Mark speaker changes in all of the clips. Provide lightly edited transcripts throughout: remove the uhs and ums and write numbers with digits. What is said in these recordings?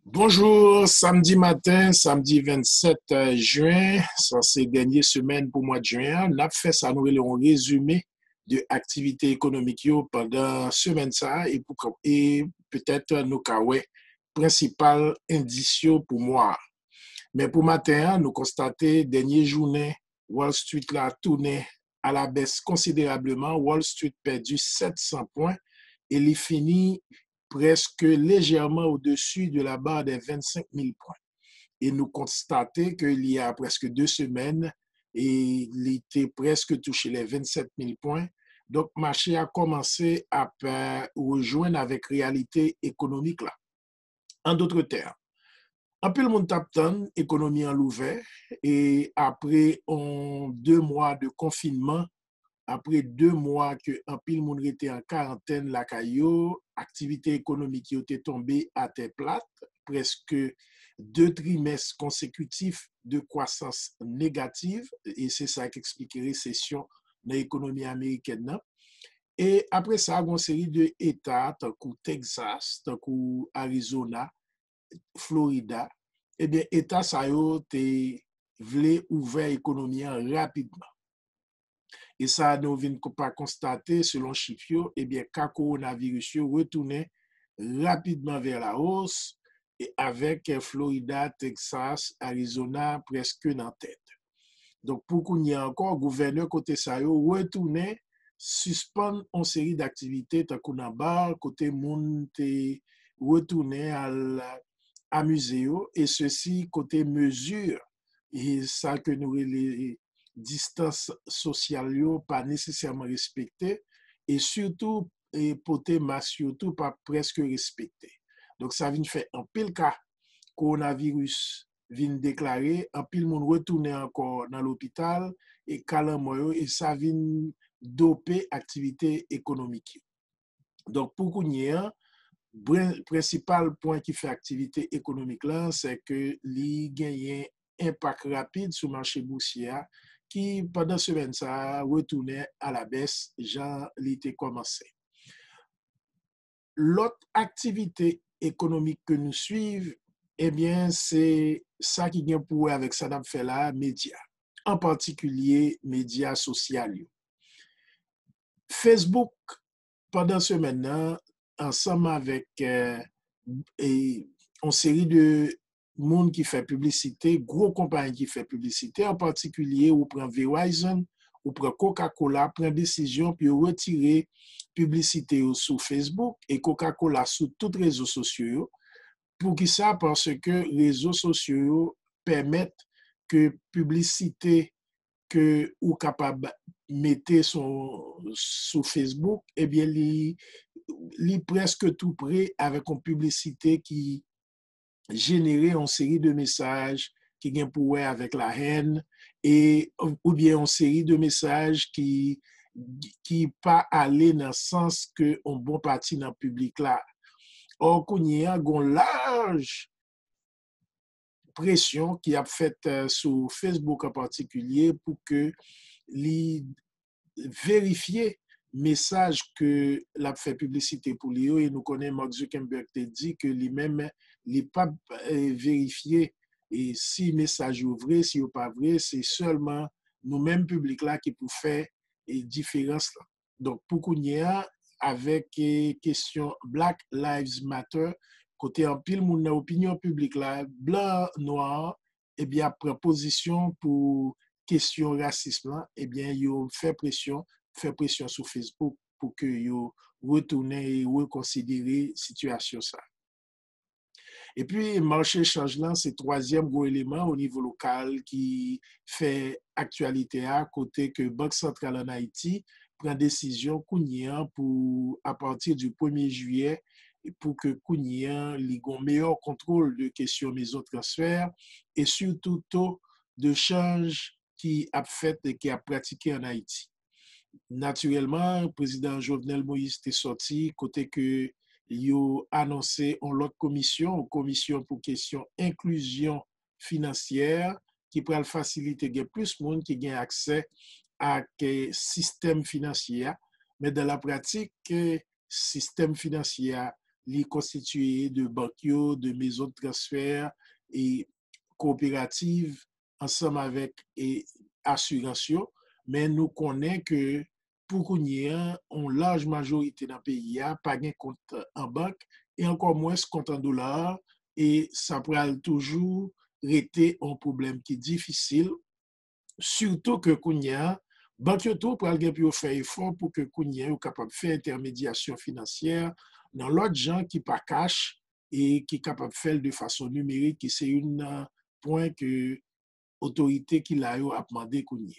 Speaker 1: Bonjour, samedi matin, samedi 27 juin, ça c'est dernière semaine pour mois de juin. On a fait ça, nous un résumé de activité économique yo pendant semaine ça et peut-être nos kawé principal indicio pour moi. Mais pour matin, nous constatons dernière journée, Wall Street l'a tourné à la baisse considérablement. Wall Street perdu 700 points et il finit presque légèrement au-dessus de la barre des 25 000 points. Et nous constatons qu'il y a presque 2 semaines, et il était presque touché les 27 000 points. Donc, le marché a commencé à rejoindre avec réalité économique là. En d'autres termes, un peu le monde tape économie en l'ouvert, et après 2 mois de confinement, après 2 mois que un pile monde était en quarantaine la caillou, activité économique qui était tombée à terre plate, presque 2 trimestres consécutifs de croissance négative, et c'est ça qui explique la récession dans l'économie américaine. Et après ça, une série d'États, tant que Texas, tant que Arizona, Florida, eh bien, État ça yo te vle ouvert l'économie rapidement. Et ça, nous venons pas constater, selon chiffres, eh bien, quand le coronavirus retournait rapidement vers la hausse, et avec Florida, Texas, Arizona presque dans tête. Donc, pour qu'on y ait encore, le gouverneur côté ça, retournait, suspendre une série d'activités, tant qu'on a barre, côté monde, retourner à musée, et ceci côté mesure, et ça que nous les distance sociale pas nécessairement respectée, et surtout et porter masque surtout pas presque respecté. Donc ça vient faire en pile cas coronavirus vient déclarer, en pile monde retourner encore dans l'hôpital et calamment et ça vient doper activité économique. Donc pour qu'on y ait le principal point qui fait activité économique là, c'est que li gagne un impact rapide sur le marché boursier qui, pendant ce semaine, ça retournait à la baisse, Jean l'été commencé. L'autre activité économique que nous suivons, eh bien, c'est ça qui vient pour avec ça n'a fait là, médias, en particulier médias sociaux. Facebook, pendant ce semaine, ensemble avec une série de monde qui fait publicité, gros compagnies qui fait publicité, en particulier, ou prend Verizon, ou prend Coca-Cola, prend décision pour retirer publicité sur Facebook et Coca-Cola sur tous les réseaux sociaux. Pour qui ça? Parce que les réseaux sociaux permettent que publicité que ou capable mettre sur Facebook, eh bien, li presque tout près avec une publicité qui générer une série de messages qui viennent pour avec la haine et ou bien une série de messages qui pas aller dans le sens que on bon parti dans le public là. Or qu'on y a une large pression qui a fait sur Facebook en particulier pour que les vérifier message que l'a fait publicité pour lui et nous connaissons Mark Zuckerberg te dit que lui-même n'est pas vérifié et si message est vrai, si n'est pas vrai, c'est seulement nous-mêmes public là qui peut faire différence là. Donc pour qu'on y a avec question Black Lives Matter côté en pile mon opinion publique là blanc noir et bien proposition pour question racisme là, eh bien yo fait pression sur Facebook pour que yo retourne et reconsidérer situation ça. Et puis marché changement c'est troisième gros élément au niveau local qui fait actualité à côté que Banque centrale en Haïti prend décision Kounien pour à partir du 1er juillet pour que Kounien ait un meilleur contrôle de questions maison transfert et surtout taux de change qui a fait et qui a pratiqué en Haïti. Naturellement, le président Jovenel Moïse est sorti côté que il a annoncé en l'autre commission, une commission pour question inclusion financière qui pourrait faciliter plus de monde qui gagne accès à système financier. Mais dans la pratique, système financier li constitué de banques, de maisons de transfert et coopératives ensemble avec et assurance, mais nous connaissons que pour qu'on y ait une large majorité dans le pays, pas de compte en banque et encore moins compte en dollars et ça pourrait toujours rester un problème qui est difficile, surtout que Kounia, banque yo pour aller faire effort pour que Kounia soit capable de faire intermédiation financière dans l'autre gens qui pas cash et qui est capable de faire de façon numérique, et c'est un point que l'autorité qui l'a a demandé Kounia.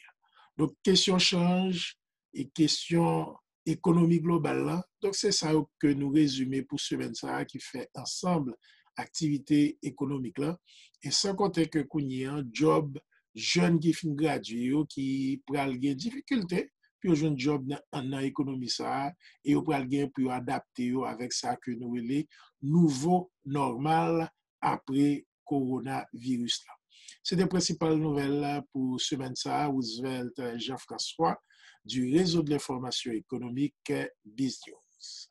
Speaker 1: Donc, question change et question économie globale là. Donc, c'est ça que nous résumons pour semaine ça qui fait ensemble activité économique là. Et sans compter que Kounia, un job jeune qui fin gradué qui pral gen difficulté puis un job dans l'économie ça et au pral gen pour adapter avec ça que nous les nouveau normal après coronavirus là. C'est les principales nouvelles pour semaine ça. Roosevelt Jean-François du réseau de l'information économique BizNews.